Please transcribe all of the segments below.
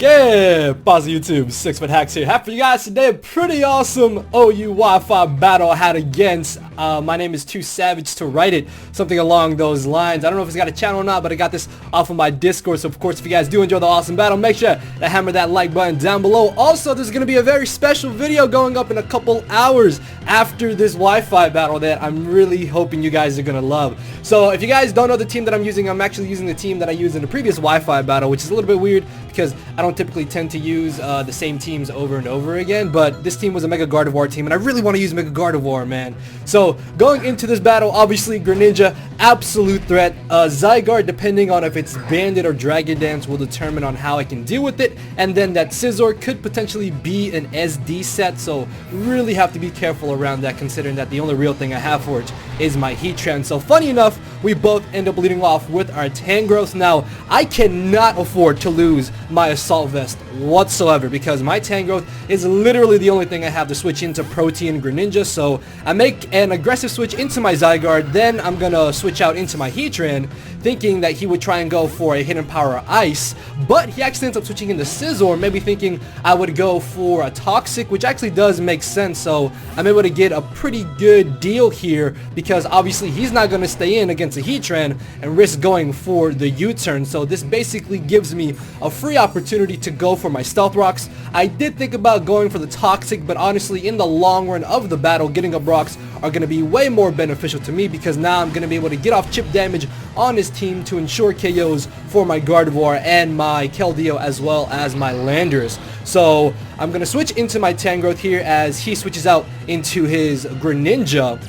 Yeah, pause YouTube, 6ftHax here. Have for you guys today a pretty awesome OU Wi-Fi battle I had against, my name is Too Savage to Write It, something along those lines. I don't know if he's got a channel or not, but I got this off of my Discord, so of course if you guys do enjoy the awesome battle, make sure to hammer that like button down below. Also, there's going to be a very special video going up in a couple hours after this Wi-Fi battle that I'm really hoping you guys are going to love. So if you guys don't know the team that I'm using, I'm actually using the team that I used in the previous Wi-Fi battle, which is a little bit weird because I don't typically tend to use the same teams over and over again, but this team was a Mega Gardevoir team and I really want to use Mega Gardevoir, man. So going into this battle, obviously Greninja, absolute threat. Zygarde, depending on if it's Bandit or Dragon Dance, will determine on how I can deal with it, and then that Scizor could potentially be an SD set, so really have to be careful around that considering that the only real thing I have for it is my Heatran. So funny enough, we both end up leading off with our Tangrowth. Now, I cannot afford to lose my Assault Vest whatsoever because my Tangrowth is literally the only thing I have to switch into Protean Greninja. So I make an aggressive switch into my Zygarde, then I'm gonna switch out into my Heatran, thinking that he would try and go for a Hidden Power Ice, but he actually ends up switching into Scizor, maybe thinking I would go for a Toxic, which actually does make sense. So I'm able to get a pretty good deal here because obviously he's not going to stay in against a Heatran and risk going for the U-turn. So this basically gives me a free opportunity to go for my Stealth Rocks. I did think about going for the Toxic, but honestly in the long run of the battle, getting up rocks are going to be way more beneficial to me because now I'm going to be able to get off chip damage on his team to ensure KOs for my Gardevoir and my Keldeo as well as my Landers. So I'm going to switch into my Tangrowth here as he switches out into his Greninja.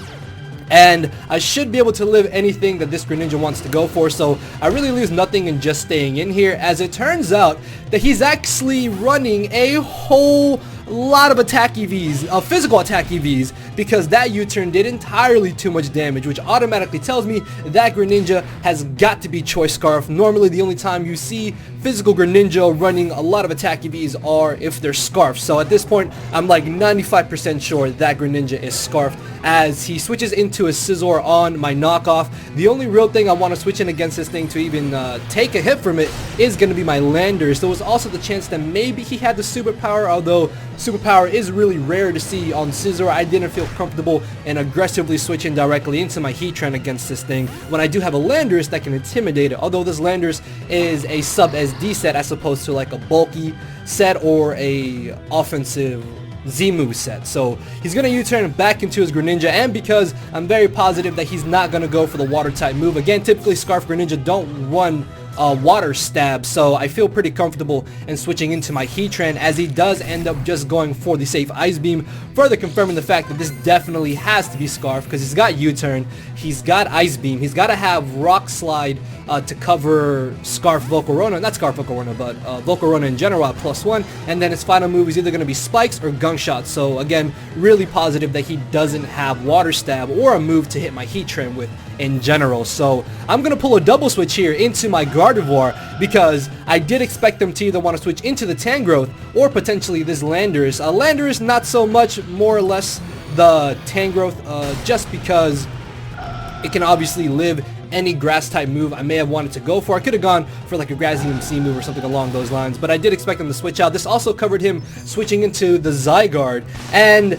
And I should be able to live anything that this Greninja wants to go for, so I really lose nothing in just staying in here, as it turns out that he's actually running a whole lot of attack EVs, physical attack EVs, because that U-turn did entirely too much damage, which automatically tells me that Greninja has got to be Choice Scarf. Normally the only time you see physical Greninja running a lot of attack EVs are if they're Scarfed. So at this point, I'm like 95% sure that Greninja is Scarfed as he switches into a Scizor on my knockoff. The only real thing I want to switch in against this thing to even take a hit from it is going to be my Landers. There was also the chance that maybe he had the superpower, although superpower is really rare to see on Scizor. I didn't feel comfortable in aggressively switching directly into my Heatran against this thing when I do have a Landers that can intimidate it, although this Landers is a sub SD set as opposed to like a bulky set or a offensive Z-move set. So he's going to U-turn back into his Greninja, and because I'm very positive that he's not going to go for the water type move. Again, typically Scarf Greninja don't run water stab, so I feel pretty comfortable in switching into my Heatran as he does end up just going for the safe Ice Beam, further confirming the fact that this definitely has to be Scarf because he's got U-turn, he's got Ice Beam, he's got to have Rock Slide to cover Scarf Volcarona, not Scarf Volcarona, but Volcarona in general at +1, and then his final move is either going to be Spikes or Gunk Shot. So again, really positive that he doesn't have Water Stab or a move to hit my Heatran with in general. So I'm going to pull a double switch here into my Gardevoir because I did expect them to either want to switch into the Tangrowth or potentially this Landers. Landers not so much, more or less the Tangrowth, just because it can obviously live any grass type move I may have wanted to go for. I could have gone for like a Grass EMC move or something along those lines, but I did expect him to switch out. This also covered him switching into the Zygarde, and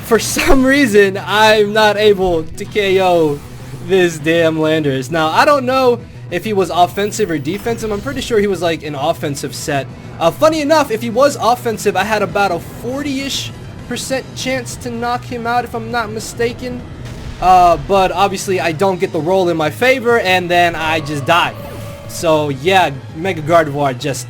for some reason I'm not able to KO this damn Landers. Now I don't know if he was offensive or defensive. I'm pretty sure he was like an offensive set. Funny enough, if he was offensive, I had about a 40-ish% chance to knock him out if I'm not mistaken. But obviously I don't get the roll in my favor, and then I just die. So yeah, Mega Gardevoir just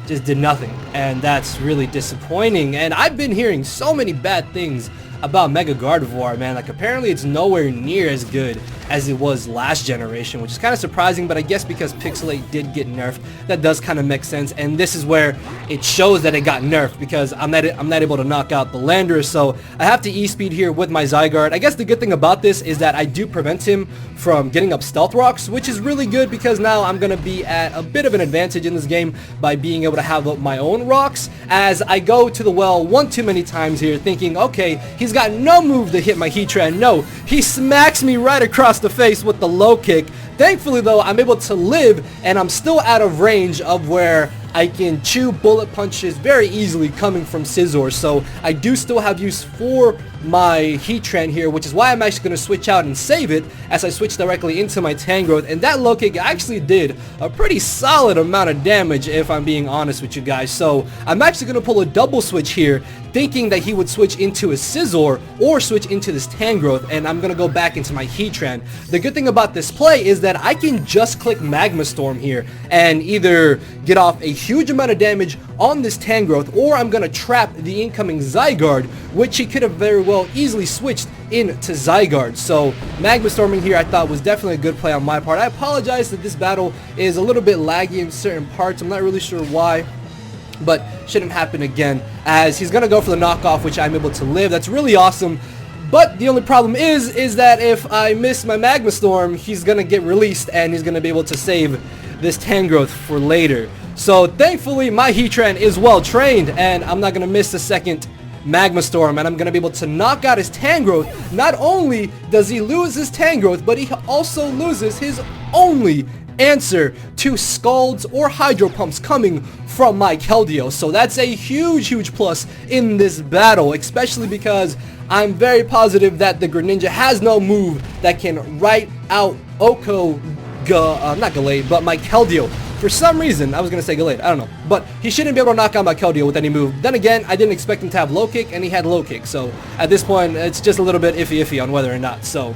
did nothing, and that's really disappointing. And I've been hearing so many bad things about Mega Gardevoir, man. Like apparently it's nowhere near as good as it was last generation, which is kind of surprising, but I guess because Pixelate did get nerfed, that does kind of make sense, and this is where it shows that it got nerfed because I'm not able to knock out the Landers, so I have to E-speed here with my Zygarde. I guess the good thing about this is that I do prevent him from getting up Stealth Rocks, which is really good because now I'm going to be at a bit of an advantage in this game by being able to have up my own rocks as I go to the well one too many times here thinking, okay, he's got no move to hit my Heatran. No, he smacks me right across the face with the low kick. Thankfully though, I'm able to live and I'm still out of range of where I can chew bullet punches very easily coming from Scizor. So I do still have use for my Heatran here, which is why I'm actually going to switch out and save it as I switch directly into my Tangrowth. And that low kick actually did a pretty solid amount of damage, if I'm being honest with you guys. So I'm actually going to pull a double switch here, thinking that he would switch into his Scizor or switch into this Tangrowth, and I'm going to go back into my Heatran. The good thing about this play is that I can just click Magma Storm here and either get off a huge amount of damage on this Tangrowth, or I'm going to trap the incoming Zygarde, which he could have very well easily switched into Zygarde. So Magma Storming here I thought was definitely a good play on my part. I apologize that this battle is a little bit laggy in certain parts. I'm not really sure why, but shouldn't happen again, as he's gonna go for the knockoff, which I'm able to live. That's really awesome. But the only problem is that if I miss my Magma Storm, he's gonna get released and he's gonna be able to save this Tangrowth for later. So thankfully my Heatran is well trained, and I'm not gonna miss the second Magma Storm, and I'm gonna be able to knock out his Tangrowth. Not only does he lose his Tangrowth, but he also loses his only answer to Scalds or Hydro Pumps coming from my Keldeo. So that's a huge plus in this battle, especially because I'm very positive that the Greninja has no move that can write out not Gallade, but my Keldeo. For some reason, I was going to say Gallade, I don't know, but he shouldn't be able to knock out my Keldeo with any move. Then again, I didn't expect him to have low kick, and he had low kick, so at this point, it's just a little bit iffy on whether or not. So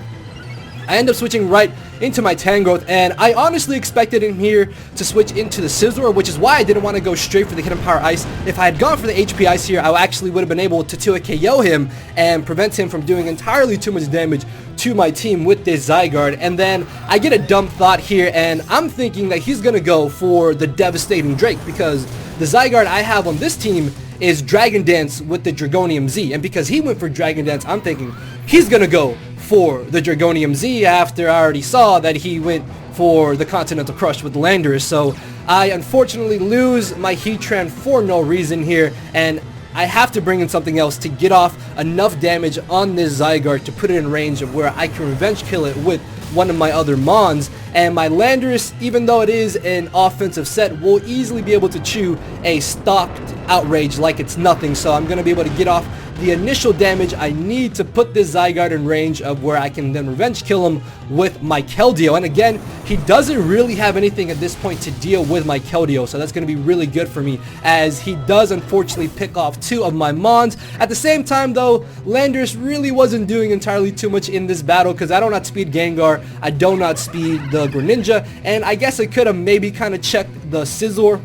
I end up switching right into my Tangrowth, and I honestly expected him here to switch into the Scizor, which is why I didn't want to go straight for the Hidden Power Ice. If I had gone for the HP Ice here, I actually would have been able to 2-hit KO him and prevent him from doing entirely too much damage to my team with this Zygarde. And then I get a dumb thought here, and I'm thinking that he's gonna go for the Devastating Drake, because the Zygarde I have on this team is Dragon Dance with the Dragonium Z, and because he went for Dragon Dance, I'm thinking he's gonna go for the Dragonium Z after I already saw that he went for the Continental Crush with Landorus. So I unfortunately lose my Heatran for no reason here, and I have to bring in something else to get off enough damage on this Zygarde to put it in range of where I can revenge kill it with one of my other Mons. And my Landorus, even though it is an offensive set, will easily be able to chew a stocked Outrage like it's nothing. So I'm going to be able to get off the initial damage I need to put this Zygarde in range of where I can then revenge kill him with my Keldeo. And again, he doesn't really have anything at this point to deal with my Keldeo, so that's going to be really good for me, as he does unfortunately pick off two of my Mons. At the same time though, Landorus really wasn't doing entirely too much in this battle, because I don't outspeed Gengar, I don't outspeed the Greninja, and I guess I could have maybe kind of checked the Scizor.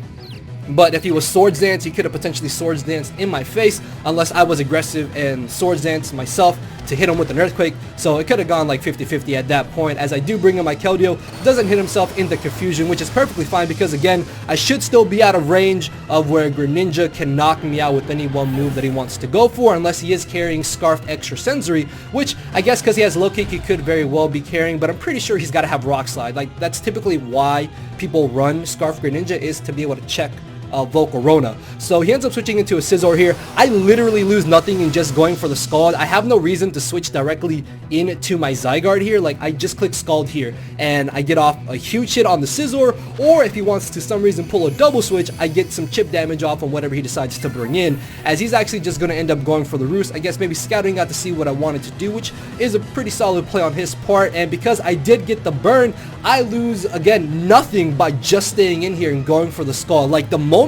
But if he was Swords Dance, he could have potentially Swords Danced in my face, unless I was aggressive and Swords Dance myself to hit him with an Earthquake. So it could have gone like 50-50 at that point, as I do bring in my Keldeo, doesn't hit himself into Confusion, which is perfectly fine, because again, I should still be out of range of where Greninja can knock me out with any one move that he wants to go for, unless he is carrying Scarfed Extra Sensory, which I guess because he has low kick he could very well be carrying, but I'm pretty sure he's got to have Rock Slide. Like, that's typically why people run Scarf Greninja, is to be able to check Volcarona. So he ends up switching into a Scizor here. I literally lose nothing in just going for the Scald. I have no reason to switch directly into my Zygarde here. Like, I just click Scald here and I get off a huge hit on the Scizor, or if he wants to some reason pull a double switch, I get some chip damage off on whatever he decides to bring in, as he's actually just going to end up going for the Roost. I guess maybe scouting out to see what I wanted to do, which is a pretty solid play on his part. And because I did get the burn, I lose again nothing by just staying in here and going for the Scald. Like, the moment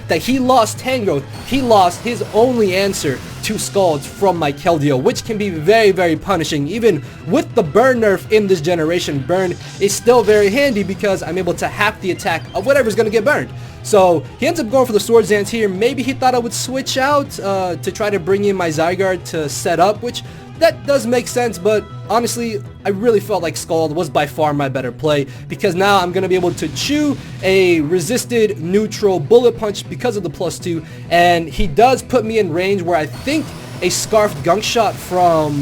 that he lost Tangrowth, he lost his only answer to Scalds from my Keldeo, which can be very punishing. Even with the burn nerf in this generation, burn is still very handy because I'm able to half the attack of whatever's going to get burned. So he ends up going for the Swords Dance here. Maybe he thought I would switch out to try to bring in my Zygarde to set up, which that does make sense, but honestly, I really felt like Scald was by far my better play, because now I'm going to be able to chew a resisted neutral bullet punch because of the +2, and he does put me in range where I think a Scarfed Gunk Shot from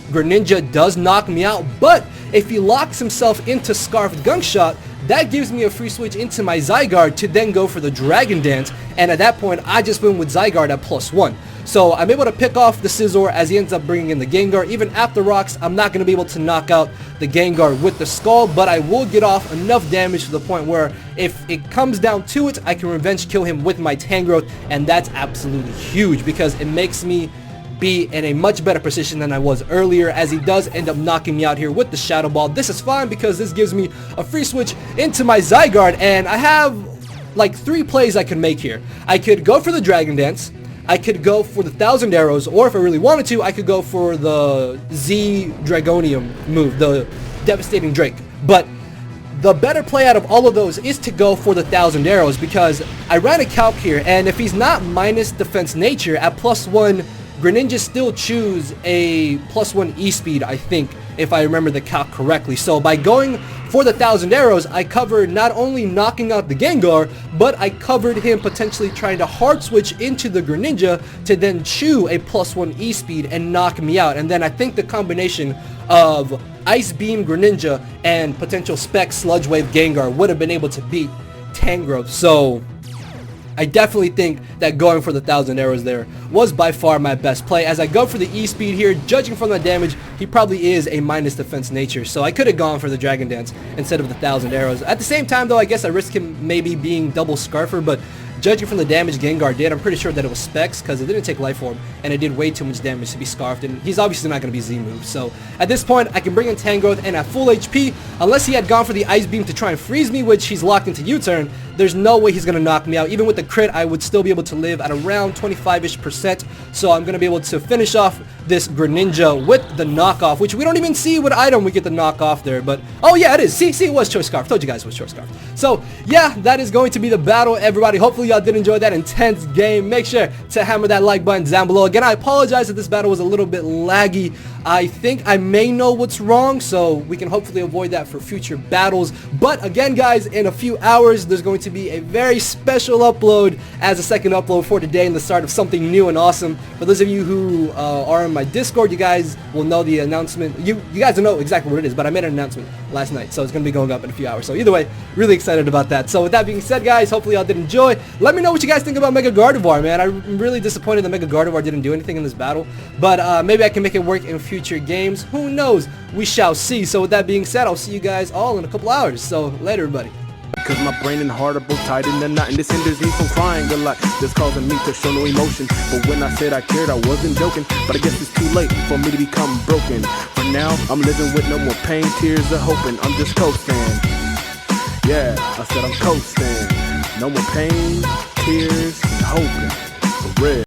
Greninja does knock me out, but if he locks himself into Scarfed Gunk Shot, that gives me a free switch into my Zygarde to then go for the Dragon Dance, and at that point I just win with Zygarde at +1. So I'm able to pick off the Scizor as he ends up bringing in the Gengar. Even after rocks, I'm not going to be able to knock out the Gengar with the Skull, but I will get off enough damage to the point where if it comes down to it, I can revenge kill him with my Tangrowth, and that's absolutely huge because it makes me be in a much better position than I was earlier, as he does end up knocking me out here with the Shadow Ball. This is fine because this gives me a free switch into my Zygarde, and I have like 3 plays I can make here. I could go for the Dragon Dance, I could go for the 1,000 Arrows, or if I really wanted to, I could go for the Z Dragonium move, the Devastating Drake. But the better play out of all of those is to go for the 1,000 Arrows, because I ran a calc here, and if he's not minus defense nature at +1, Greninja still choose a +1 E-speed, I think, if I remember the calc correctly. So by going for the 1,000 Arrows, I covered not only knocking out the Gengar, but I covered him potentially trying to hard switch into the Greninja to then chew a +1 E-speed and knock me out. And then I think the combination of Ice Beam Greninja and potential Spec Sludge Wave Gengar would have been able to beat Tangrowth. So I definitely think that going for the 1,000 Arrows there was by far my best play. As I go for the E-speed here, judging from the damage, he probably is a minus defense nature, so I could have gone for the Dragon Dance instead of the 1,000 Arrows. At the same time though, I guess I risk him maybe being double Scarfer, but judging from the damage Gengar did, I'm pretty sure that it was Specs, because it didn't take Life Orb, and it did way too much damage to be Scarfed, and he's obviously not going to be Z-move. So at this point, I can bring in Tangrowth, and at full HP, unless he had gone for the Ice Beam to try and freeze me, which he's locked into U-turn, there's no way he's going to knock me out. Even with the crit, I would still be able to live at around 25-ish%, so I'm going to be able to finish off this Greninja with the knockoff, which we don't even see what item we get the knockoff there, but oh yeah, it is. See, it was Choice Scarf. Told you guys it was Choice Scarf. So yeah, that is going to be the battle, everybody. Hopefully y'all did enjoy that intense game. Make sure to hammer that like button down below. Again, I apologize that this battle was a little bit laggy. I think I may know what's wrong, so we can hopefully avoid that for future battles. But again, guys, in a few hours, there's going to be a very special upload as a second upload for today and the start of something new and awesome. For those of you who are in my Discord, you guys will know the announcement. You guys don't know exactly what it is, but I made an announcement last night, so it's going to be going up in a few hours. So either way, really excited about that. So with that being said, guys, hopefully y'all did enjoy. Let me know what you guys think about Mega Gardevoir, man. I'm really disappointed that Mega Gardevoir didn't do anything in this battle, but maybe I can make it work in future games. Who knows? We shall see. So with that being said, I'll see you guys all in a couple hours. So later, everybody. Cause my brain and heart are both tied in the knot, and this hinders me from crying a lot. This causing me to show no emotion. But when I said I cared, I wasn't joking. But I guess it's too late for me to become broken. For now, I'm living with no more pain, tears, or hoping. I'm just coasting. Yeah, I said I'm coasting. No more pain, tears, and hoping. For real.